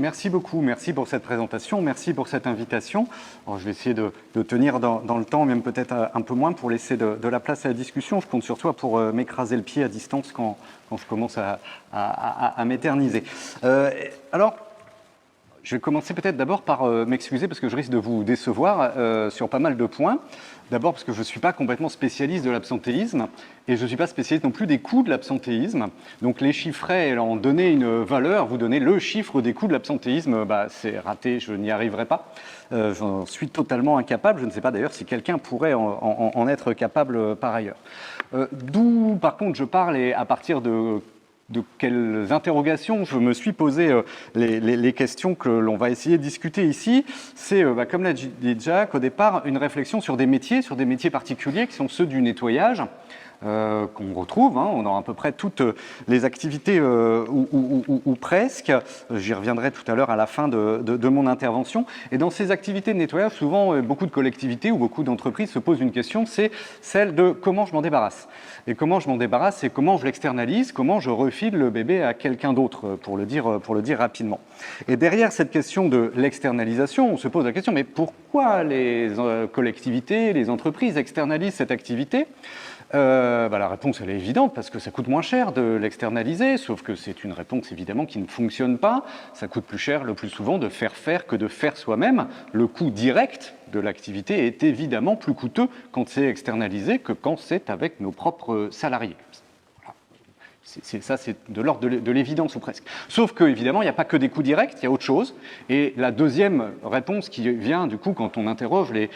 merci beaucoup, merci pour cette présentation, merci pour cette invitation. Alors, je vais essayer de tenir dans le temps, même peut-être un peu moins, pour laisser de la place à la discussion. Je compte sur toi pour m'écraser le pied à distance quand je commence à m'éterniser. Alors, je vais commencer peut-être d'abord par m'excuser parce que je risque de vous décevoir sur pas mal de points. D'abord parce que je ne suis pas complètement spécialiste de l'absentéisme et je ne suis pas spécialiste non plus des coûts de l'absentéisme. Donc les chiffrer et en donner une valeur, vous donner le chiffre des coûts de l'absentéisme, c'est raté, je n'y arriverai pas. J'en suis totalement incapable. Je ne sais pas d'ailleurs si quelqu'un pourrait en être capable par ailleurs. D'où par contre je parle et à partir de quelles interrogations je me suis posé les questions que l'on va essayer de discuter ici. C'est, comme l'a dit Jack, au départ, une réflexion sur des métiers particuliers qui sont ceux du nettoyage, qu'on retrouve, on a à peu près toutes les activités ou presque. J'y reviendrai tout à l'heure à la fin de mon intervention. Et dans ces activités de nettoyage, souvent, beaucoup de collectivités ou beaucoup d'entreprises se posent une question, c'est celle de comment je m'en débarrasse. Et comment je m'en débarrasse, c'est comment je l'externalise, comment je refile le bébé à quelqu'un d'autre, pour le dire rapidement. Et derrière cette question de l'externalisation, on se pose la question, mais pourquoi les collectivités, les entreprises externalisent cette activité ? La réponse elle est évidente parce que ça coûte moins cher de l'externaliser, sauf que c'est une réponse évidemment qui ne fonctionne pas. Ça coûte plus cher le plus souvent de faire que de faire soi-même. Le coût direct de l'activité est évidemment plus coûteux quand c'est externalisé que quand c'est avec nos propres salariés. Ça, c'est de l'ordre de l'évidence ou presque. Sauf qu'évidemment, il n'y a pas que des coûts directs, il y a autre chose. Et la deuxième réponse qui vient du coup quand on interroge les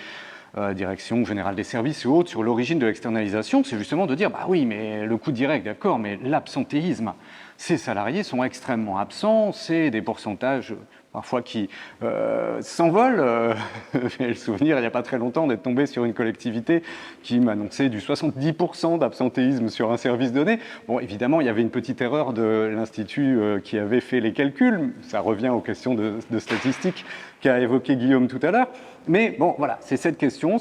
direction générale des services ou autres sur l'origine de l'externalisation, c'est justement de dire oui, mais le coût direct, d'accord, mais l'absentéisme, ces salariés sont extrêmement absents, c'est des pourcentages parfois qui s'envolent. J'ai le souvenir, il n'y a pas très longtemps, d'être tombé sur une collectivité qui m'annonçait du 70% d'absentéisme sur un service donné. Bon, évidemment, il y avait une petite erreur de l'Institut qui avait fait les calculs. Ça revient aux questions de statistiques qu'a évoqué Guillaume tout à l'heure. Mais bon, voilà, c'est cette question.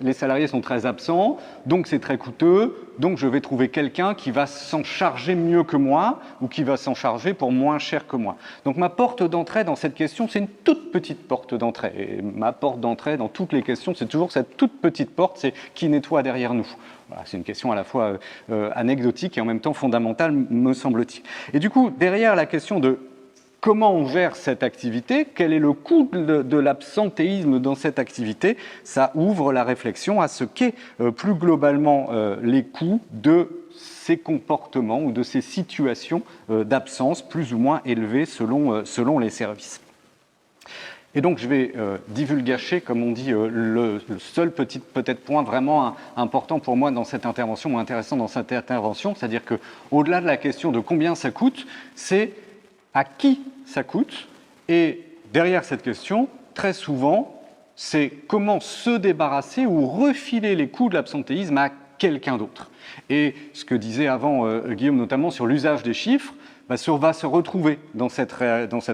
Les salariés sont très absents, donc c'est très coûteux. Donc je vais trouver quelqu'un qui va s'en charger mieux que moi ou qui va s'en charger pour moins cher que moi. Donc ma porte d'entrée dans cette question, c'est une toute petite porte d'entrée. Et ma porte d'entrée dans toutes les questions, c'est toujours cette toute petite porte, c'est qui nettoie derrière nous. Voilà, c'est une question à la fois anecdotique et en même temps fondamentale, me semble-t-il. Et du coup, derrière la question de comment on gère cette activité, quel est le coût de l'absentéisme dans cette activité, ça ouvre la réflexion à ce qu'est plus globalement les coûts de ces comportements ou de ces situations d'absence plus ou moins élevées selon les services. Et donc je vais divulgacher, comme on dit, le seul petit peut-être point vraiment important pour moi dans cette intervention, ou intéressant dans cette intervention, c'est-à-dire qu'au-delà de la question de combien ça coûte, c'est à qui ça coûte. Et derrière cette question, très souvent, c'est comment se débarrasser ou refiler les coûts de l'absentéisme à quelqu'un d'autre. Et ce que disait avant Guillaume, notamment sur l'usage des chiffres, va se retrouver dans cette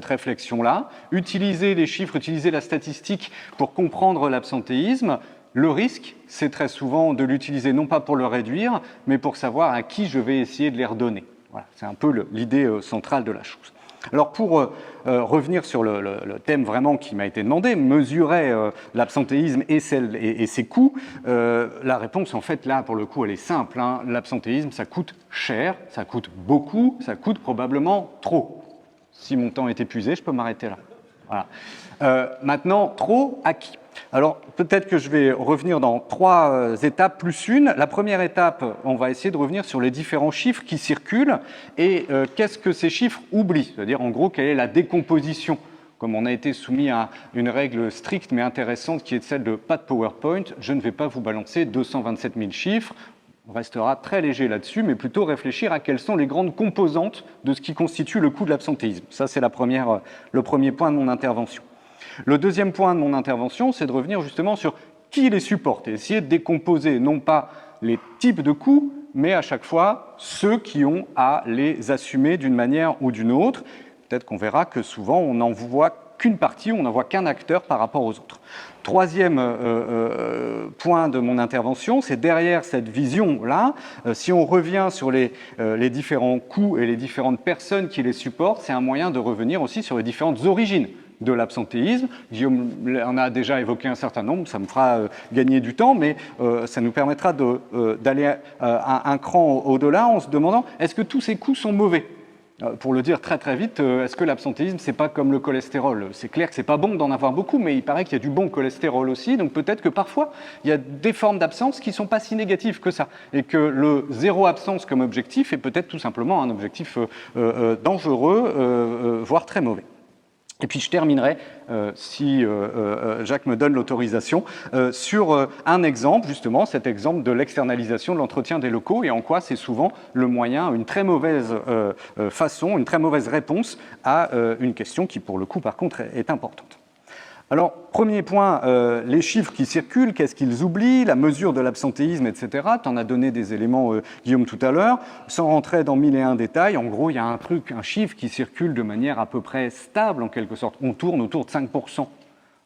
réflexion-là. Utiliser les chiffres, utiliser la statistique pour comprendre l'absentéisme. Le risque, c'est très souvent de l'utiliser non pas pour le réduire, mais pour savoir à qui je vais essayer de les redonner. Voilà, c'est un peu l'idée centrale de la chose. Alors pour revenir sur le thème vraiment qui m'a été demandé, mesurer l'absentéisme et ses coûts, la réponse en fait là pour le coup elle est simple. L'absentéisme ça coûte cher, ça coûte beaucoup, ça coûte probablement trop. Si mon temps est épuisé, je peux m'arrêter là. Voilà. Maintenant, trop à qui ? Alors, peut-être que je vais revenir dans 3 étapes plus une. La première étape, on va essayer de revenir sur les différents chiffres qui circulent et qu'est-ce que ces chiffres oublient ? C'est-à-dire, en gros, quelle est la décomposition ? Comme on a été soumis à une règle stricte mais intéressante qui est celle de pas de PowerPoint, je ne vais pas vous balancer 227 000 chiffres. On restera très léger là-dessus, mais plutôt réfléchir à quelles sont les grandes composantes de ce qui constitue le coût de l'absentéisme. Ça, c'est le premier point de mon intervention. Le deuxième point de mon intervention, c'est de revenir justement sur qui les supporte et essayer de décomposer non pas les types de coûts, mais à chaque fois ceux qui ont à les assumer d'une manière ou d'une autre. Peut-être qu'on verra que souvent on n'en voit qu'une partie, on n'en voit qu'un acteur par rapport aux autres. Troisième point de mon intervention, c'est derrière cette vision-là, si on revient sur les différents coûts et les différentes personnes qui les supportent, c'est un moyen de revenir aussi sur les différentes origines de l'absentéisme. Guillaume en a déjà évoqué un certain nombre, ça me fera gagner du temps, mais ça nous permettra d'aller un cran au-delà en se demandant est-ce que tous ces coûts sont mauvais ? Pour le dire très très vite, est-ce que l'absentéisme, c'est pas comme le cholestérol? C'est clair que c'est pas bon d'en avoir beaucoup, mais il paraît qu'il y a du bon cholestérol aussi, donc peut-être que parfois, il y a des formes d'absence qui sont pas si négatives que ça, et que le zéro absence comme objectif est peut-être tout simplement un objectif dangereux, voire très mauvais. Et puis je terminerai, si Jacques me donne l'autorisation, sur un exemple, justement, cet exemple de l'externalisation de l'entretien des locaux et en quoi c'est souvent le moyen, une très mauvaise façon, une très mauvaise réponse à une question qui, pour le coup, par contre, est importante. Alors, premier point, les chiffres qui circulent, qu'est-ce qu'ils oublient, la mesure de l'absentéisme, etc. Tu en as donné des éléments, Guillaume, tout à l'heure. Sans rentrer dans 1001 détails, en gros, il y a un chiffre qui circule de manière à peu près stable, en quelque sorte. On tourne autour de 5%.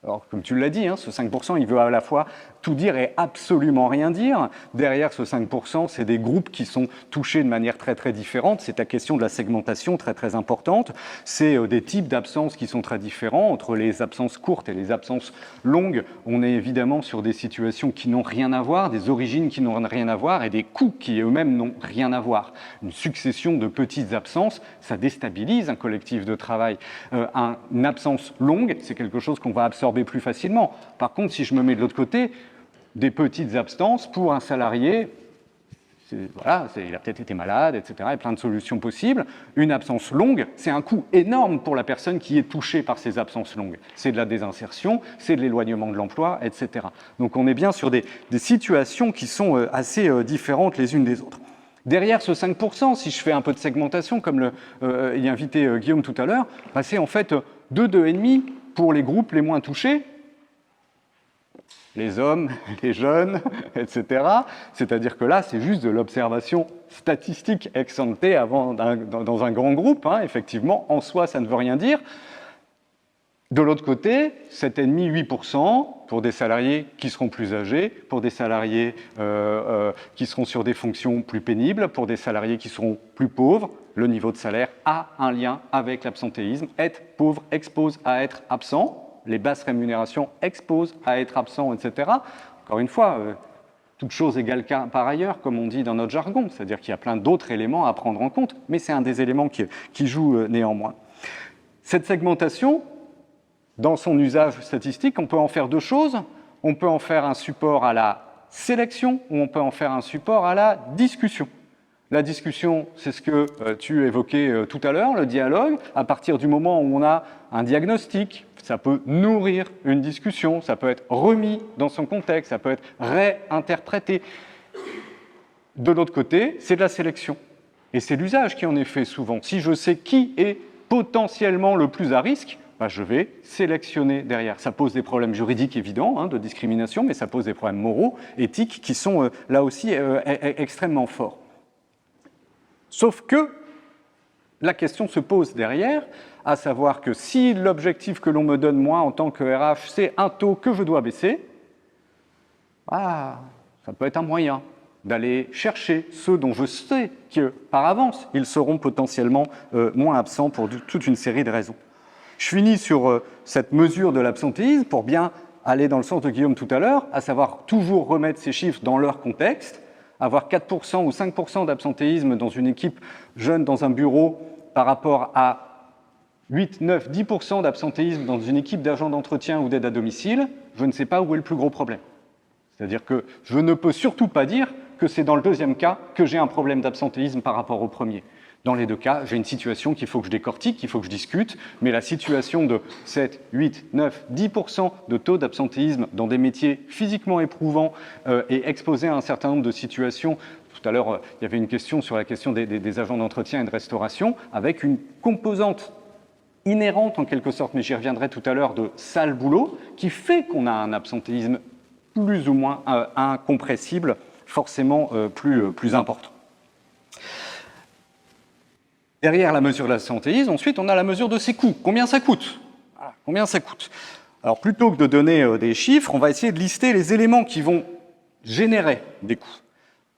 Alors, comme tu l'as dit, ce 5%, il veut à la fois tout dire et absolument rien dire. Derrière ce 5%, c'est des groupes qui sont touchés de manière très très différente. C'est la question de la segmentation très très importante. C'est des types d'absences qui sont très différents. Entre les absences courtes et les absences longues, on est évidemment sur des situations qui n'ont rien à voir, des origines qui n'ont rien à voir et des coûts qui eux-mêmes n'ont rien à voir. Une succession de petites absences, ça déstabilise un collectif de travail. Une absence longue, c'est quelque chose qu'on va absorber plus facilement. Par contre, si je me mets de l'autre côté, des petites absences pour un salarié, voilà, il a peut-être été malade, etc. Il y a plein de solutions possibles. Une absence longue, c'est un coût énorme pour la personne qui est touchée par ces absences longues. C'est de la désinsertion, c'est de l'éloignement de l'emploi, etc. Donc on est bien sur des situations qui sont assez différentes les unes des autres. Derrière ce 5%, si je fais un peu de segmentation, comme il a invité Guillaume tout à l'heure, c'est en fait 2,5 pour les groupes les moins touchés, les hommes, les jeunes, etc. C'est-à-dire que là, c'est juste de l'observation statistique ex ante dans un grand groupe. Effectivement, en soi, ça ne veut rien dire. De l'autre côté, 7,5-8% pour des salariés qui seront plus âgés, pour des salariés qui seront sur des fonctions plus pénibles, pour des salariés qui seront plus pauvres. Le niveau de salaire a un lien avec l'absentéisme. Être pauvre expose à être absent. Les basses rémunérations exposent à être absent, etc. Encore une fois, toute chose égale par ailleurs, comme on dit dans notre jargon, c'est-à-dire qu'il y a plein d'autres éléments à prendre en compte, mais c'est un des éléments qui joue néanmoins. Cette segmentation, dans son usage statistique, on peut en faire deux choses. On peut en faire un support à la sélection ou on peut en faire un support à la discussion. La discussion, c'est ce que tu évoquais tout à l'heure, le dialogue. À partir du moment où on a un diagnostic, ça peut nourrir une discussion, ça peut être remis dans son contexte, ça peut être réinterprété. De l'autre côté, c'est de la sélection. Et c'est l'usage qui en est fait souvent. Si je sais qui est potentiellement le plus à risque, je vais sélectionner derrière. Ça pose des problèmes juridiques évidents, de discrimination, mais ça pose des problèmes moraux, éthiques, qui sont là aussi extrêmement forts. Sauf que la question se pose derrière, à savoir que si l'objectif que l'on me donne, moi, en tant que RH, c'est un taux que je dois baisser, ça peut être un moyen d'aller chercher ceux dont je sais que, par avance, ils seront potentiellement moins absents pour toute une série de raisons. Je finis sur cette mesure de l'absentéisme pour bien aller dans le sens de Guillaume tout à l'heure, à savoir toujours remettre ces chiffres dans leur contexte. Avoir 4% ou 5% d'absentéisme dans une équipe jeune dans un bureau par rapport à 8, 9, 10% d'absentéisme dans une équipe d'agents d'entretien ou d'aide à domicile, je ne sais pas où est le plus gros problème. C'est-à-dire que je ne peux surtout pas dire que c'est dans le deuxième cas que j'ai un problème d'absentéisme par rapport au premier. Dans les deux cas, j'ai une situation qu'il faut que je décortique, qu'il faut que je discute, mais la situation de 7, 8, 9, 10% de taux d'absentéisme dans des métiers physiquement éprouvants et exposés à un certain nombre de situations. Tout à l'heure, il y avait une question sur la question des agents d'entretien et de restauration, avec une composante inhérente en quelque sorte, mais j'y reviendrai tout à l'heure, de sale boulot, qui fait qu'on a un absentéisme plus ou moins incompressible, forcément plus important. Derrière la mesure de l'absentéisme, ensuite, on a la mesure de ses coûts. Combien ça coûte ? Combien ça coûte? Alors, plutôt que de donner des chiffres, on va essayer de lister les éléments qui vont générer des coûts.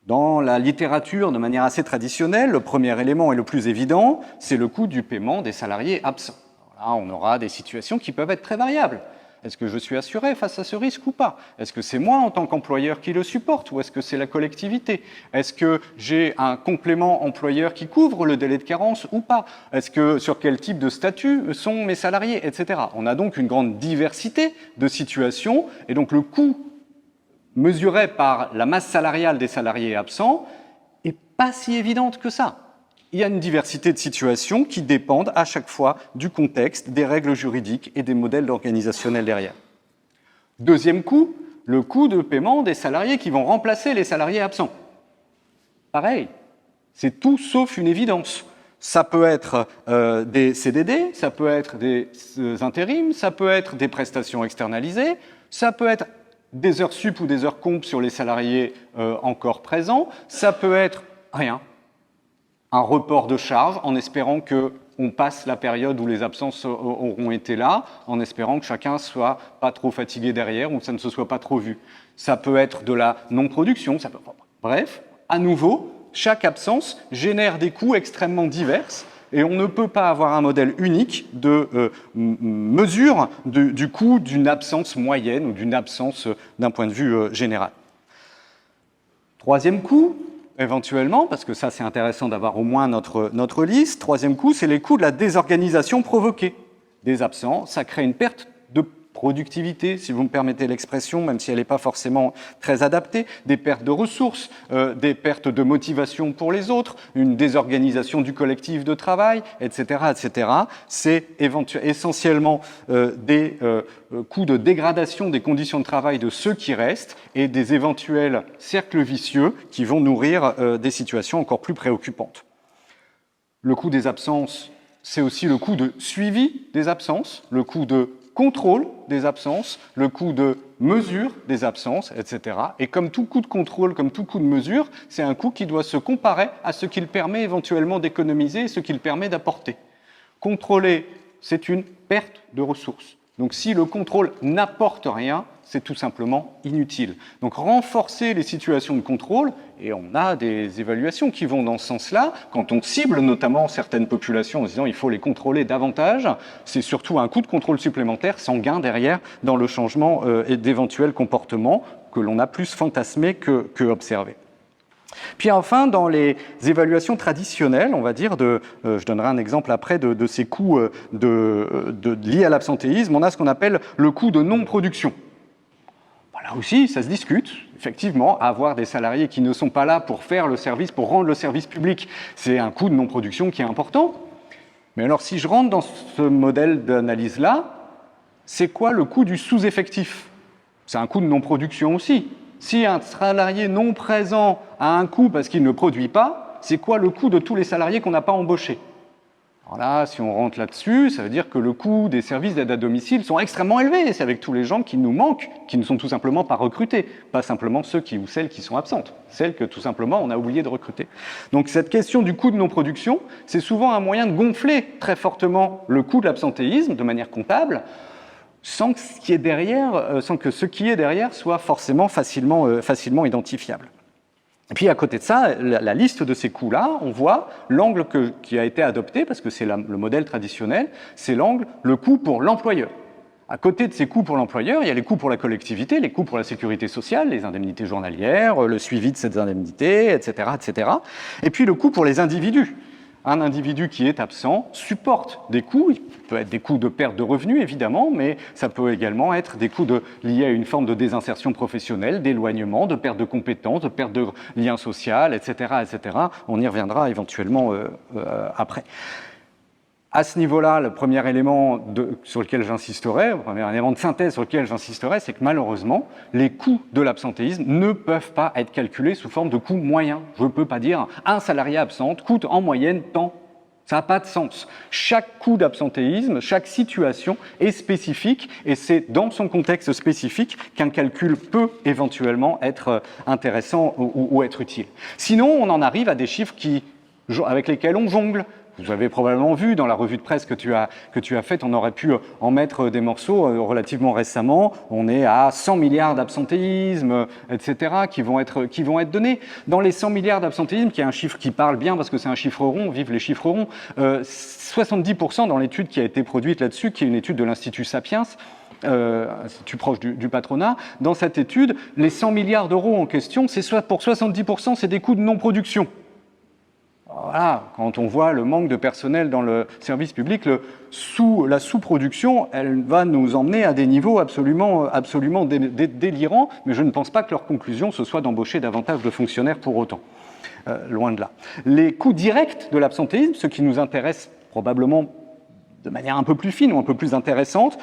Dans la littérature, de manière assez traditionnelle, le premier élément et le plus évident, c'est le coût du paiement des salariés absents. Alors là, on aura des situations qui peuvent être très variables. Est-ce que je suis assuré face à ce risque ou pas? Est-ce que c'est moi en tant qu'employeur qui le supporte ou est-ce que c'est la collectivité? Est-ce que j'ai un complément employeur qui couvre le délai de carence ou pas? Est-ce que sur quel type de statut sont mes salariés, etc. On a donc une grande diversité de situations et donc le coût mesuré par la masse salariale des salariés absents n'est pas si évidente que ça. Il y a une diversité de situations qui dépendent à chaque fois du contexte, des règles juridiques et des modèles organisationnels derrière. Deuxième coût, le coût de paiement des salariés qui vont remplacer les salariés absents. Pareil, c'est tout sauf une évidence. Ça peut être des CDD, ça peut être des intérims, ça peut être des prestations externalisées, ça peut être des heures sup ou des heures comp sur les salariés encore présents, ça peut être rien. Un report de charges en espérant qu'on passe la période où les absences auront été là, en espérant que chacun ne soit pas trop fatigué derrière ou que ça ne se soit pas trop vu. Ça peut être de la non-production, ça peut... Bref, à nouveau, chaque absence génère des coûts extrêmement divers et on ne peut pas avoir un modèle unique de mesure du coût d'une absence moyenne ou d'une absence d'un point de vue général. Troisième coût, éventuellement, parce que ça c'est intéressant d'avoir au moins notre liste. Troisième coût, c'est les coûts de la désorganisation provoquée. Des absents, ça crée une perte de productivité, si vous me permettez l'expression, même si elle n'est pas forcément très adaptée, des pertes de ressources, des pertes de motivation pour les autres, une désorganisation du collectif de travail, etc. etc. C'est essentiellement des coûts de dégradation des conditions de travail de ceux qui restent et des éventuels cercles vicieux qui vont nourrir des situations encore plus préoccupantes. Le coût des absences, c'est aussi le coût de suivi des absences, le coût de contrôle des absences, le coût de mesure des absences, etc. Et comme tout coût de contrôle, comme tout coût de mesure, c'est un coût qui doit se comparer à ce qu'il permet éventuellement d'économiser et ce qu'il permet d'apporter. Contrôler, c'est une perte de ressources. Donc si le contrôle n'apporte rien, c'est tout simplement inutile. Donc renforcer les situations de contrôle, et on a des évaluations qui vont dans ce sens-là, quand on cible notamment certaines populations en disant il faut les contrôler davantage, c'est surtout un coût de contrôle supplémentaire sans gain derrière dans le changement d'éventuels comportements que l'on a plus fantasmé que observé. Puis enfin, dans les évaluations traditionnelles, on va dire, je donnerai un exemple après de ces coûts liés à l'absentéisme, on a ce qu'on appelle le coût de non-production. Là aussi, ça se discute. Effectivement, avoir des salariés qui ne sont pas là pour faire le service, pour rendre le service public, c'est un coût de non-production qui est important. Mais alors, si je rentre dans ce modèle d'analyse-là, c'est quoi le coût du sous-effectif? C'est un coût de non-production aussi. Si un salarié non présent a un coût parce qu'il ne produit pas, c'est quoi le coût de tous les salariés qu'on n'a pas embauchés? Alors là, si on rentre là-dessus, ça veut dire que le coût des services d'aide à domicile sont extrêmement élevés. C'est avec tous les gens qui nous manquent, qui ne sont tout simplement pas recrutés. Pas simplement ceux qui ou celles qui sont absentes, celles que tout simplement on a oublié de recruter. Donc cette question du coût de non-production, c'est souvent un moyen de gonfler très fortement le coût de l'absentéisme de manière comptable, sans que ce qui est derrière soit forcément facilement identifiable. Et puis à côté de ça, la liste de ces coûts-là, on voit l'angle qui a été adopté, parce que c'est le modèle traditionnel, c'est le coût pour l'employeur. À côté de ces coûts pour l'employeur, il y a les coûts pour la collectivité, les coûts pour la sécurité sociale, les indemnités journalières, le suivi de ces indemnités, etc., etc. Et puis le coût pour les individus. Un individu qui est absent supporte des coûts, il peut être des coûts de perte de revenus évidemment, mais ça peut également être des coûts liés à une forme de désinsertion professionnelle, d'éloignement, de perte de compétences, de perte de lien social, etc., etc. On y reviendra éventuellement après. À ce niveau-là, le premier élément sur lequel j'insisterai, le premier élément de synthèse sur lequel j'insisterai, c'est que malheureusement, les coûts de l'absentéisme ne peuvent pas être calculés sous forme de coûts moyens. Je ne peux pas dire un salarié absent coûte en moyenne tant. Ça n'a pas de sens. Chaque coût d'absentéisme, chaque situation est spécifique et c'est dans son contexte spécifique qu'un calcul peut éventuellement être intéressant ou être utile. Sinon, on en arrive à des chiffres avec lesquels on jongle. vous avez probablement vu dans la revue de presse que tu as faite, on aurait pu en mettre des morceaux relativement récemment. On est à 100 milliards d'absentéisme, etc., qui vont être donnés. Dans les 100 milliards d'absentéisme, qui est un chiffre qui parle bien parce que c'est un chiffre rond, vive les chiffres ronds, 70% dans l'étude qui a été produite là-dessus, qui est une étude de l'Institut Sapiens, Institut proche du patronat, dans cette étude, les 100 milliards d'euros en question, pour 70%, c'est des coûts de non-production. Voilà, quand on voit le manque de personnel dans le service public, la sous-production, elle va nous emmener à des niveaux absolument délirants, mais je ne pense pas que leur conclusion, ce soit d'embaucher davantage de fonctionnaires pour autant. Loin de là. Les coûts directs de l'absentéisme, ce qui nous intéresse probablement de manière un peu plus fine ou un peu plus intéressante,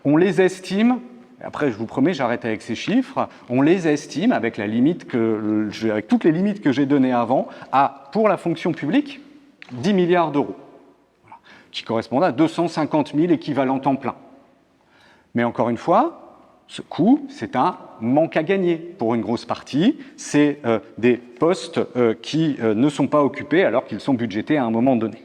on les estime, après je vous promets, j'arrête avec ces chiffres, on les estime avec toutes les limites que j'ai données avant, pour la fonction publique, 10 milliards d'euros, voilà, qui correspondent à 250 000 équivalents temps plein. Mais encore une fois, ce coût, c'est un manque à gagner pour une grosse partie, c'est des postes qui ne sont pas occupés alors qu'ils sont budgétés à un moment donné.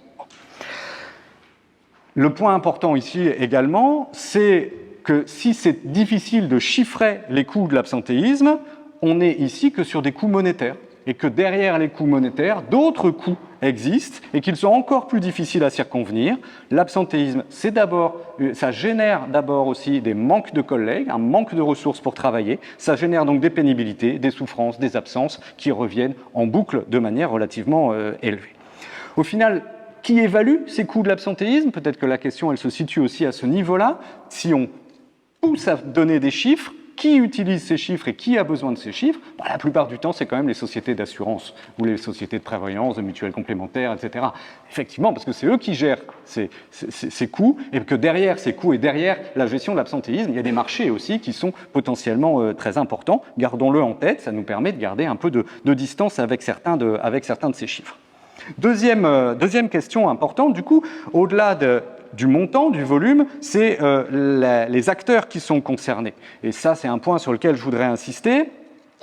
Le point important ici également, c'est que si c'est difficile de chiffrer les coûts de l'absentéisme, on n'est ici que sur des coûts monétaires, et que derrière les coûts monétaires, d'autres coûts existent et qu'ils sont encore plus difficiles à circonvenir. L'absentéisme, ça génère d'abord aussi des manques de collègues, un manque de ressources pour travailler, ça génère donc des pénibilités, des souffrances, des absences qui reviennent en boucle de manière relativement élevée. Au final, qui évalue ces coûts de l'absentéisme? Peut-être que la question, elle se situe aussi à ce niveau-là. Si on pousse à donner des chiffres, qui utilise ces chiffres et qui a besoin de ces chiffres? La plupart du temps, c'est quand même les sociétés d'assurance ou les sociétés de prévoyance, de mutuelles complémentaires, etc. Effectivement, parce que c'est eux qui gèrent ces coûts, et que derrière ces coûts et derrière la gestion de l'absentéisme, il y a des marchés aussi qui sont potentiellement très importants. Gardons-le en tête, ça nous permet de garder un peu de distance avec certains de ces chiffres. Deuxième question importante, du coup, au-delà du montant, du volume, c'est les acteurs qui sont concernés. Et ça, c'est un point sur lequel je voudrais insister.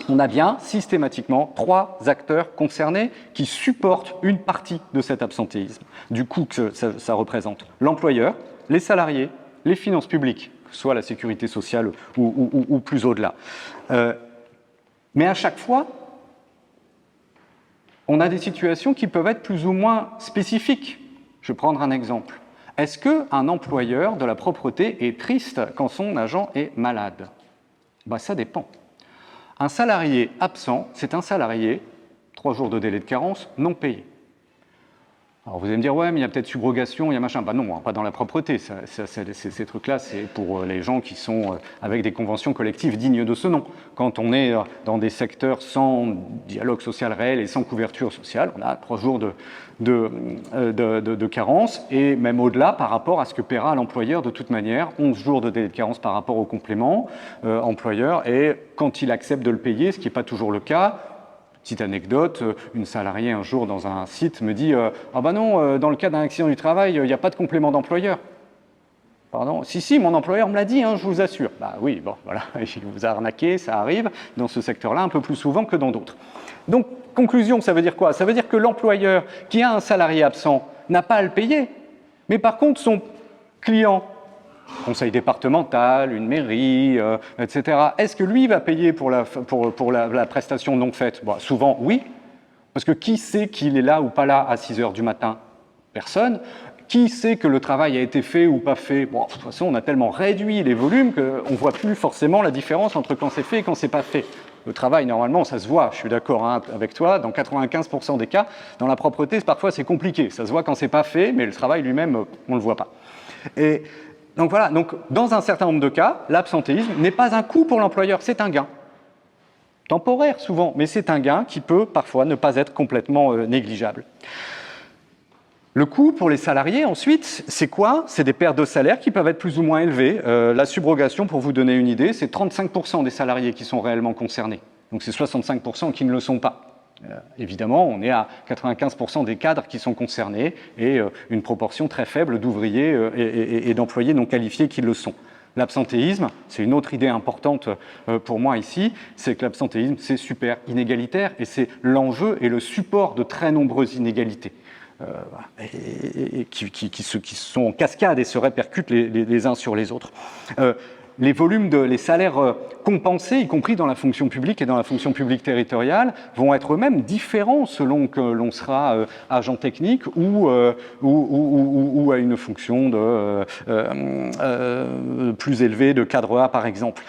On a bien systématiquement 3 acteurs concernés qui supportent une partie de cet absentéisme, du coût que ça représente. L'employeur, les salariés, les finances publiques, soit la sécurité sociale ou plus au-delà. Mais à chaque fois, on a des situations qui peuvent être plus ou moins spécifiques. Je vais prendre un exemple. Est-ce qu'un employeur de la propreté est triste quand son agent est malade? Ça dépend. Un salarié absent, c'est un salarié, 3 jours de délai de carence, non payé. Alors vous allez me dire, ouais, mais il y a peut-être subrogation, il y a machin. Non, pas dans la propreté. Ces trucs-là, c'est pour les gens qui sont avec des conventions collectives dignes de ce nom. Quand on est dans des secteurs sans dialogue social réel et sans couverture sociale, on a 3 jours de carence, et même au-delà par rapport à ce que paiera l'employeur de toute manière, 11 jours de délai de carence par rapport au complément employeur, et quand il accepte de le payer, ce qui n'est pas toujours le cas. Petite anecdote, une salariée un jour dans un site me dit « Ah ben non, dans le cas d'un accident du travail, il n'y a pas de complément d'employeur. » Pardon? Si, mon employeur me l'a dit, je vous assure. Oui, bon, voilà, il vous a arnaqué, ça arrive dans ce secteur-là un peu plus souvent que dans d'autres. Donc, conclusion, ça veut dire quoi? Ça veut dire que l'employeur qui a un salarié absent n'a pas à le payer, mais par contre, son client, conseil départemental, une mairie, etc. Est-ce que lui va payer pour la prestation non faite? Souvent, oui. Parce que qui sait qu'il est là ou pas là à 6 heures du matin? Personne. Qui sait que le travail a été fait ou pas fait? De toute façon, on a tellement réduit les volumes qu'on ne voit plus forcément la différence entre quand c'est fait et quand c'est pas fait. Le travail, normalement, ça se voit, je suis d'accord avec toi, dans 95% des cas. Dans la propreté, parfois, c'est compliqué. Ça se voit quand c'est pas fait, mais le travail lui-même, on ne le voit pas. Et donc voilà, dans un certain nombre de cas, l'absentéisme n'est pas un coût pour l'employeur, c'est un gain. Temporaire souvent, mais c'est un gain qui peut parfois ne pas être complètement négligeable. Le coût pour les salariés, ensuite, c'est quoi? C'est des pertes de salaire qui peuvent être plus ou moins élevées. La subrogation, pour vous donner une idée, c'est 35% des salariés qui sont réellement concernés. Donc c'est 65% qui ne le sont pas. Évidemment, on est à 95% des cadres qui sont concernés et une proportion très faible d'ouvriers et d'employés non qualifiés qui le sont. L'absentéisme, c'est une autre idée importante pour moi ici, c'est que l'absentéisme, c'est super inégalitaire et c'est l'enjeu et le support de très nombreuses inégalités. qui sont en cascade et se répercutent les uns sur les autres. Les volumes les salaires compensés, y compris dans la fonction publique et dans la fonction publique territoriale, vont être eux-mêmes différents selon que l'on sera agent technique ou à une fonction plus élevée de cadre A, par exemple.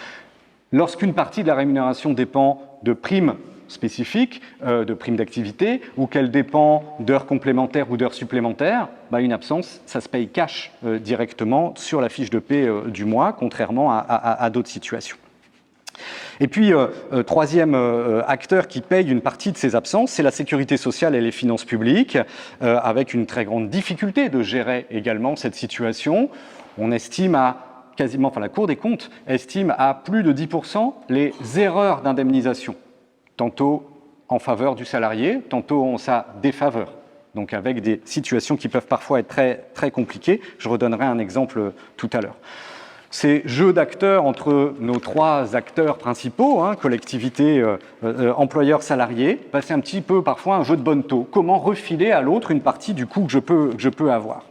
Lorsqu'une partie de la rémunération dépend de primes spécifiques, de primes d'activité, ou qu'elle dépend d'heures complémentaires ou d'heures supplémentaires, une absence, ça se paye cash directement sur la fiche de paie du mois, contrairement à d'autres situations. Et puis, troisième acteur qui paye une partie de ces absences, c'est la sécurité sociale et les finances publiques, avec une très grande difficulté de gérer également cette situation. On estime la Cour des comptes estime à plus de 10% les erreurs d'indemnisation, tantôt en faveur du salarié, tantôt en sa défaveur. Donc avec des situations qui peuvent parfois être très, très compliquées. Je redonnerai un exemple tout à l'heure. Ces jeux d'acteurs entre nos trois acteurs principaux, collectivité, employeur, salarié, c'est un petit peu parfois un jeu de bonneteau. Comment refiler à l'autre une partie du coût que je peux avoir ?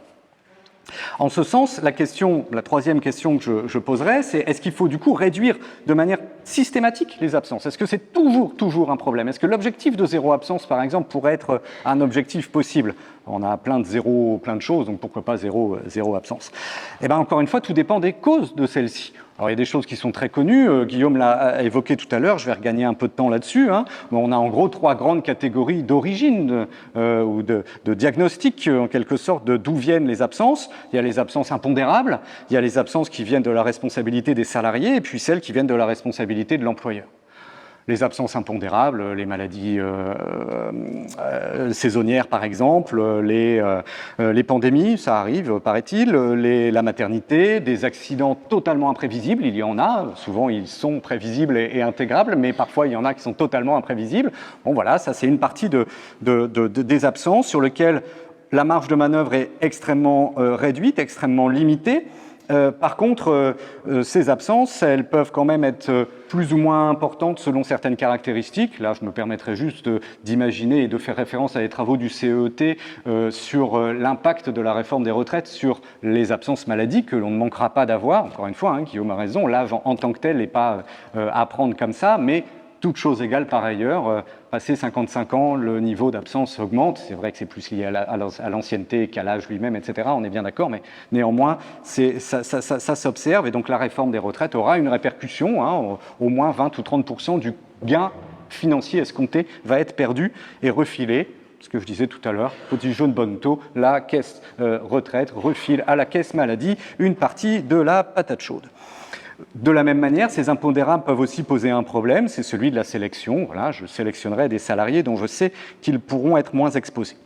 En ce sens, la troisième question que je poserai, c'est est-ce qu'il faut du coup réduire de manière systématique les absences ? Est-ce que c'est toujours un problème ? Est-ce que l'objectif de zéro absence, par exemple, pourrait être un objectif possible ? On a plein de choses, donc pourquoi pas zéro absence ? Eh bien, encore une fois, tout dépend des causes de celles-ci. Alors, il y a des choses qui sont très connues, Guillaume l'a évoqué tout à l'heure, je vais regagner un peu de temps là-dessus. On a en gros trois grandes catégories d'origine ou de diagnostic, en quelque sorte, d'où viennent les absences. Il y a les absences impondérables, il y a les absences qui viennent de la responsabilité des salariés, et puis celles qui viennent de la responsabilité de l'employeur. Les absences impondérables, les maladies saisonnières par exemple, les pandémies, ça arrive, paraît-il, la maternité, des accidents totalement imprévisibles, il y en a, souvent ils sont prévisibles et intégrables, mais parfois il y en a qui sont totalement imprévisibles. Bon voilà, ça c'est une partie des absences sur lesquelles la marge de manœuvre est extrêmement réduite, extrêmement limitée. Par contre, ces absences, elles peuvent quand même être plus ou moins importantes selon certaines caractéristiques. Là, je me permettrai juste d'imaginer et de faire référence à des travaux du CET sur l'impact de la réforme des retraites sur les absences maladie que l'on ne manquera pas d'avoir. Encore une fois, Guillaume a raison, l'âge en tant que tel n'est pas à prendre comme ça, mais toute chose égale par ailleurs, passé 55 ans, le niveau d'absence augmente. C'est vrai que c'est plus lié à l'ancienneté qu'à l'âge lui-même, etc. On est bien d'accord, mais néanmoins, ça s'observe. Et donc la réforme des retraites aura une répercussion, au moins 20 ou 30% du gain financier escompté va être perdu et refilé. Ce que je disais tout à l'heure, petit jeu de bonneteau, la caisse retraite refile à la caisse maladie une partie de la patate chaude. De la même manière, ces impondérables peuvent aussi poser un problème, c'est celui de la sélection. Voilà, je sélectionnerai des salariés dont je sais qu'ils pourront être moins exposés.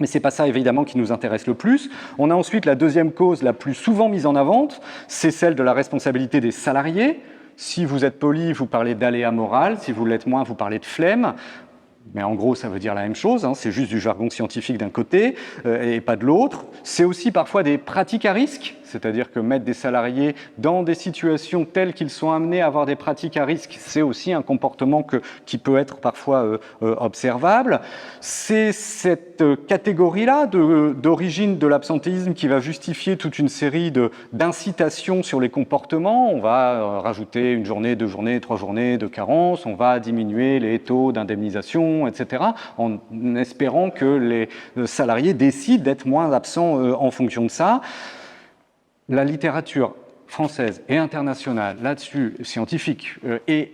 Mais ce n'est pas ça, évidemment, qui nous intéresse le plus. On a ensuite la deuxième cause la plus souvent mise en avant, c'est celle de la responsabilité des salariés. Si vous êtes poli, vous parlez d'aléa moral. Si vous l'êtes moins, vous parlez de flemme. Mais en gros, ça veut dire la même chose, c'est juste du jargon scientifique d'un côté et pas de l'autre. C'est aussi parfois des pratiques à risque, c'est-à-dire que mettre des salariés dans des situations telles qu'ils sont amenés à avoir des pratiques à risque, c'est aussi un comportement qui peut être parfois observable. C'est cette catégorie-là d'origine de l'absentéisme qui va justifier toute une série d'incitations sur les comportements. On va rajouter une journée, 2 journées, 3 journées de carence, on va diminuer les taux d'indemnisation, etc., en espérant que les salariés décident d'être moins absents en fonction de ça. La littérature française et internationale là-dessus, scientifique, est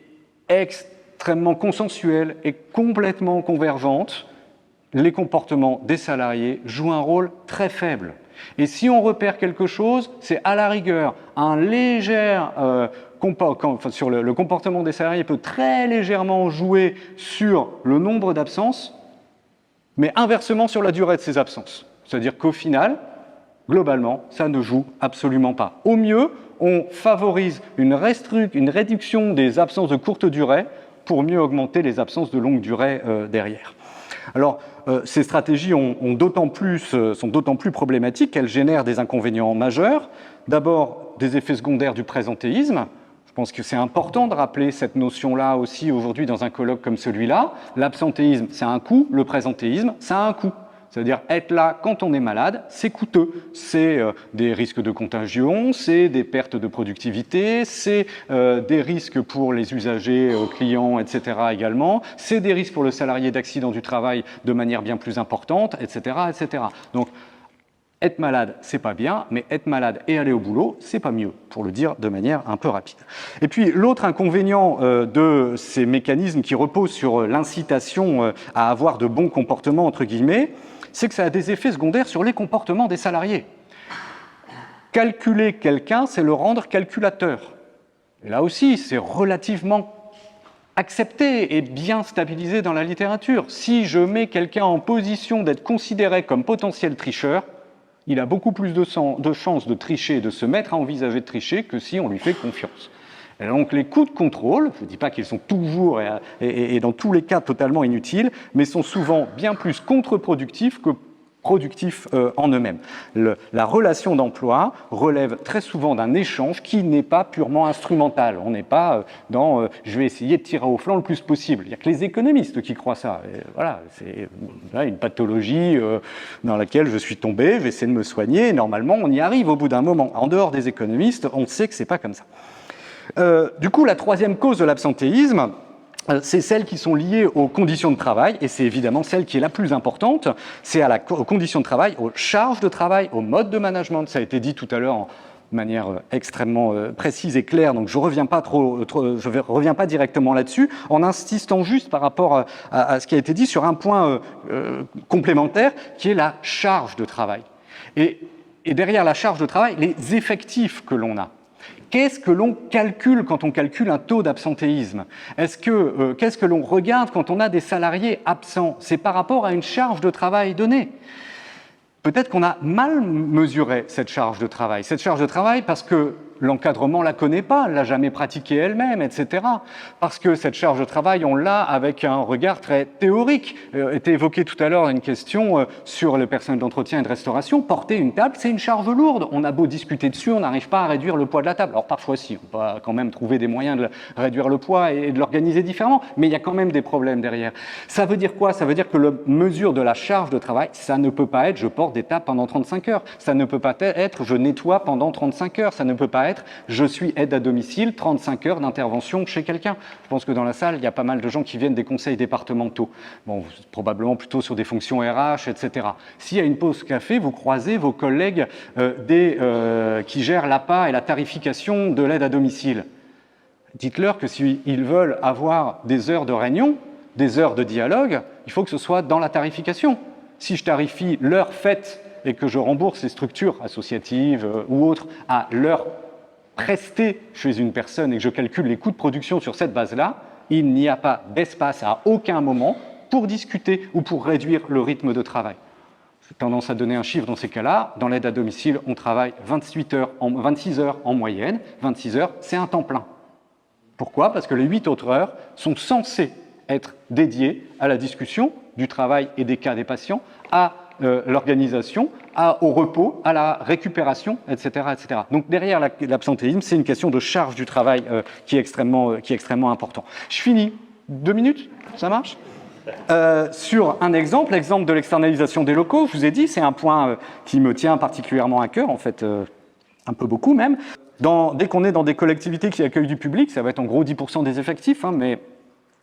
extrêmement consensuelle et complètement convergente. Les comportements des salariés jouent un rôle très faible. Et si on repère quelque chose, c'est à la rigueur un léger... sur le comportement des salariés peut très légèrement jouer sur le nombre d'absences, mais inversement sur la durée de ces absences. C'est-à-dire qu'au final, globalement, ça ne joue absolument pas. Au mieux, on favorise une réduction des absences de courte durée pour mieux augmenter les absences de longue durée derrière. Alors, ces stratégies sont d'autant plus problématiques qu'elles génèrent des inconvénients majeurs. D'abord, des effets secondaires du présentéisme. Je pense que c'est important de rappeler cette notion-là aussi aujourd'hui dans un colloque comme celui-là. L'absentéisme, ça a un coût, le présentéisme, ça a un coût. C'est-à-dire être là quand on est malade, c'est coûteux. C'est des risques de contagion, c'est des pertes de productivité, c'est des risques pour les usagers, clients, etc. également, c'est des risques pour le salarié d'accident du travail de manière bien plus importante, etc. etc. Donc, être malade, c'est pas bien, mais être malade et aller au boulot, c'est pas mieux, pour le dire de manière un peu rapide. Et puis, l'autre inconvénient de ces mécanismes qui reposent sur l'incitation à avoir de bons comportements, entre guillemets, c'est que ça a des effets secondaires sur les comportements des salariés. Calculer quelqu'un, c'est le rendre calculateur. Et là aussi, c'est relativement accepté et bien stabilisé dans la littérature. Si je mets quelqu'un en position d'être considéré comme potentiel tricheur, il a beaucoup plus de chances de tricher et de se mettre à envisager de tricher que si on lui fait confiance. Et donc les coûts de contrôle, je ne dis pas qu'ils sont toujours et dans tous les cas totalement inutiles, mais sont souvent bien plus contre-productifs que productifs en eux-mêmes. La relation d'emploi relève très souvent d'un échange qui n'est pas purement instrumental. On n'est pas dans je vais essayer de tirer au flanc le plus possible. Il n'y a que les économistes qui croient ça. Et voilà, c'est une pathologie dans laquelle je suis tombé, je vais essayer de me soigner, et normalement on y arrive au bout d'un moment. En dehors des économistes, on sait que ce n'est pas comme ça. Du coup, la troisième cause de l'absentéisme, c'est celles qui sont liées aux conditions de travail, et c'est évidemment celle qui est la plus importante, c'est aux conditions de travail, aux charges de travail, au mode de management. Ça a été dit tout à l'heure de manière extrêmement précise et claire, donc je ne reviens pas directement là-dessus, en insistant juste par rapport à ce qui a été dit sur un point complémentaire, qui est la charge de travail. Et derrière la charge de travail, les effectifs que l'on a. Qu'est-ce que l'on calcule quand on calcule un taux d'absentéisme ? Qu'est-ce que l'on regarde quand on a des salariés absents ? C'est par rapport à une charge de travail donnée. Peut-être qu'on a mal mesuré cette charge de travail. Cette charge de travail parce que l'encadrement ne la connaît pas, ne l'a jamais pratiquée elle-même, etc. Parce que cette charge de travail, on l'a avec un regard très théorique. Était évoquée tout à l'heure une question sur le personnel d'entretien et de restauration. Porter une table, c'est une charge lourde. On a beau discuter dessus, on n'arrive pas à réduire le poids de la table. Alors parfois, si, on peut quand même trouver des moyens de réduire le poids et de l'organiser différemment, mais il y a quand même des problèmes derrière. Ça veut dire quoi ? Ça veut dire que la mesure de la charge de travail, ça ne peut pas être je porte des tables pendant 35 heures. Ça ne peut pas être je nettoie pendant 35 heures. Ça ne peut pas être je suis aide à domicile, 35 heures d'intervention chez quelqu'un. Je pense que dans la salle, il y a pas mal de gens qui viennent des conseils départementaux. Bon, probablement plutôt sur des fonctions RH, etc. S'il y a une pause café, vous croisez vos collègues qui gèrent l'APA et la tarification de l'aide à domicile. Dites-leur que s'ils veulent avoir des heures de réunion, des heures de dialogue, il faut que ce soit dans la tarification. Si je tarifie l'heure faite et que je rembourse les structures associatives ou autres à l'heure prestée chez une personne et que je calcule les coûts de production sur cette base-là, il n'y a pas d'espace à aucun moment pour discuter ou pour réduire le rythme de travail. J'ai tendance à donner un chiffre dans ces cas-là. Dans l'aide à domicile, on travaille 26 heures en moyenne. 26 heures, c'est un temps plein. Pourquoi ? Parce que les 8 autres heures sont censées être dédiées à la discussion du travail et des cas des patients, à l'organisation, au repos, à la récupération, etc. etc. Donc derrière l'absentéisme, c'est une question de charge du travail qui est extrêmement important. Je finis. 2 minutes ? Ça marche ? Sur un exemple, l'exemple de l'externalisation des locaux, je vous ai dit, c'est un point qui me tient particulièrement à cœur, en fait, un peu beaucoup même. Dès qu'on est dans des collectivités qui accueillent du public, ça va être en gros 10% des effectifs, mais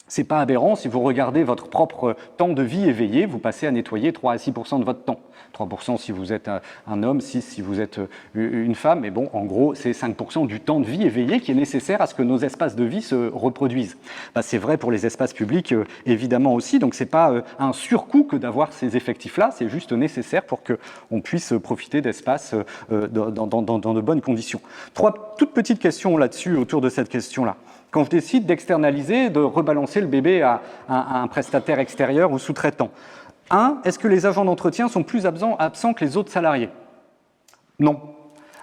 c'est pas aberrant, si vous regardez votre propre temps de vie éveillé, vous passez à nettoyer 3 à 6% de votre temps. 3% si vous êtes un homme, 6% si vous êtes une femme, mais bon, en gros, c'est 5% du temps de vie éveillé qui est nécessaire à ce que nos espaces de vie se reproduisent. C'est vrai pour les espaces publics, évidemment aussi, donc c'est pas un surcoût que d'avoir ces effectifs-là, c'est juste nécessaire pour qu'on puisse profiter d'espaces dans de bonnes conditions. 3 toutes petites questions là-dessus, autour de cette question-là. Quand je décide d'externaliser, de rebalancer le bébé à un prestataire extérieur ou sous-traitant. 1. Est-ce que les agents d'entretien sont plus absents que les autres salariés ? Non.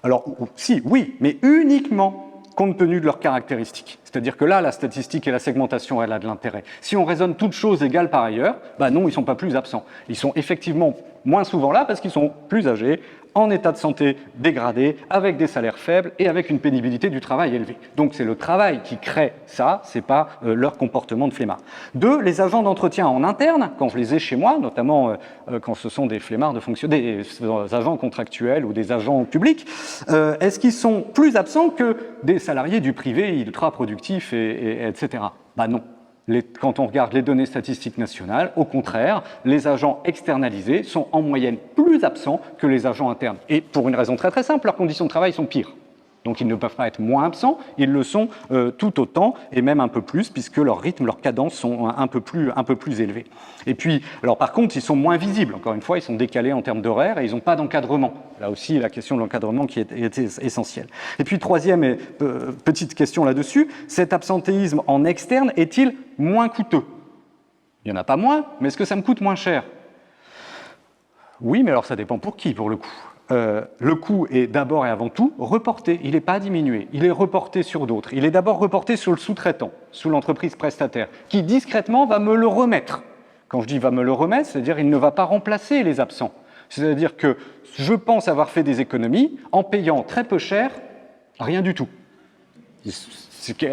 Alors, si, oui, mais uniquement compte tenu de leurs caractéristiques. C'est-à-dire que là, la statistique et la segmentation, elle a de l'intérêt. Si on raisonne toutes choses égales par ailleurs, bah non, ils ne sont pas plus absents. Ils sont effectivement moins souvent là parce qu'ils sont plus âgés, en état de santé dégradé, avec des salaires faibles et avec une pénibilité du travail élevée. Donc c'est le travail qui crée ça, c'est pas leur comportement de flemmard. 2, les agents d'entretien en interne, quand je les ai chez moi, notamment quand ce sont des flemmards des agents contractuels ou des agents publics, est-ce qu'ils sont plus absents que des salariés du privé ultra productifs etc. Bah non. Quand on regarde les données statistiques nationales, au contraire, les agents externalisés sont en moyenne plus absents que les agents internes. Et pour une raison très très simple, leurs conditions de travail sont pires. Donc ils ne peuvent pas être moins absents, ils le sont tout autant, et même un peu plus, puisque leur rythme, leur cadence sont un peu plus élevés. Et puis, alors par contre, ils sont moins visibles. Encore une fois, ils sont décalés en termes d'horaire et ils n'ont pas d'encadrement. Là aussi, la question de l'encadrement qui est essentielle. Et puis, troisième et petite question là-dessus, cet absentéisme en externe est-il moins coûteux? Il n'y en a pas moins, mais est-ce que ça me coûte moins cher? Oui, mais alors ça dépend pour qui, pour le coup. Le coût est d'abord et avant tout reporté, il n'est pas diminué, il est reporté sur d'autres. Il est d'abord reporté sur le sous-traitant, sous l'entreprise prestataire, qui discrètement va me le remettre. Quand je dis va me le remettre, c'est-à-dire il ne va pas remplacer les absents. C'est-à-dire que je pense avoir fait des économies en payant très peu cher, rien du tout.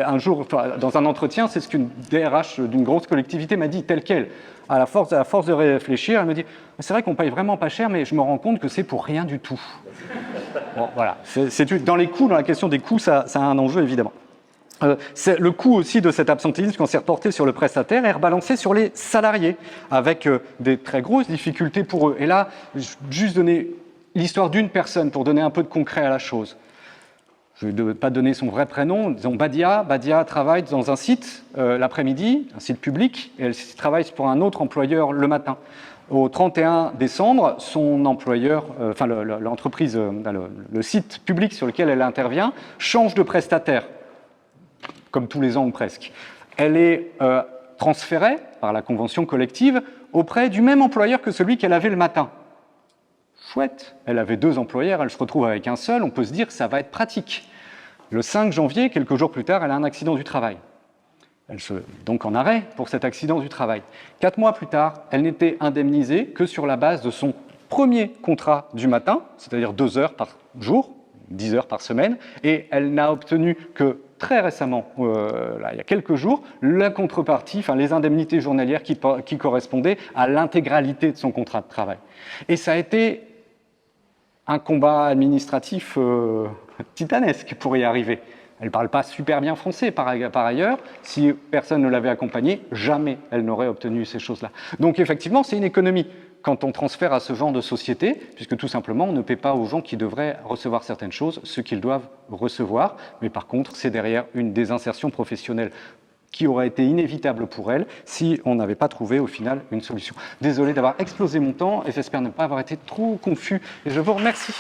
Un jour, dans un entretien, c'est ce qu'une DRH d'une grosse collectivité m'a dit, tel quel. À la force de réfléchir, elle me dit « C'est vrai qu'on paye vraiment pas cher, mais je me rends compte que c'est pour rien du tout. » Bon, voilà. Dans les coûts, dans la question des coûts, ça a un enjeu, évidemment. Le coût aussi de cet absentéisme, quand c'est reporté sur le prestataire, est rebalancé sur les salariés, avec des très grosses difficultés pour eux. Et là, juste donner l'histoire d'une personne pour donner un peu de concret à la chose. Je ne vais pas donner son vrai prénom, disons Badia. Badia travaille dans un site l'après-midi, un site public, et elle travaille pour un autre employeur le matin. Au 31 décembre, son employeur, l'entreprise, le site public sur lequel elle intervient, change de prestataire, comme tous les ans ou presque. Elle est transférée par la convention collective auprès du même employeur que celui qu'elle avait le matin. Chouette, elle avait 2 employeurs, elle se retrouve avec un seul, on peut se dire que ça va être pratique. Le 5 janvier, quelques jours plus tard, elle a un accident du travail. Elle se donc en arrêt pour cet accident du travail. 4 mois plus tard, elle n'était indemnisée que sur la base de son premier contrat du matin, c'est-à-dire 2 heures par jour, 10 heures par semaine, et elle n'a obtenu que très récemment, il y a quelques jours, la contrepartie, les indemnités journalières qui correspondaient à l'intégralité de son contrat de travail. Et ça a été un combat administratif titanesque pour y arriver. Elle ne parle pas super bien français par ailleurs. Si personne ne l'avait accompagnée, jamais elle n'aurait obtenu ces choses-là. Donc effectivement, c'est une économie quand on transfère à ce genre de société, puisque tout simplement, on ne paie pas aux gens qui devraient recevoir certaines choses, ce qu'ils doivent recevoir. Mais par contre, c'est derrière une désinsertion professionnelle qui aurait été inévitable pour elle si on n'avait pas trouvé au final une solution. Désolé d'avoir explosé mon temps et j'espère ne pas avoir été trop confus. Et je vous remercie.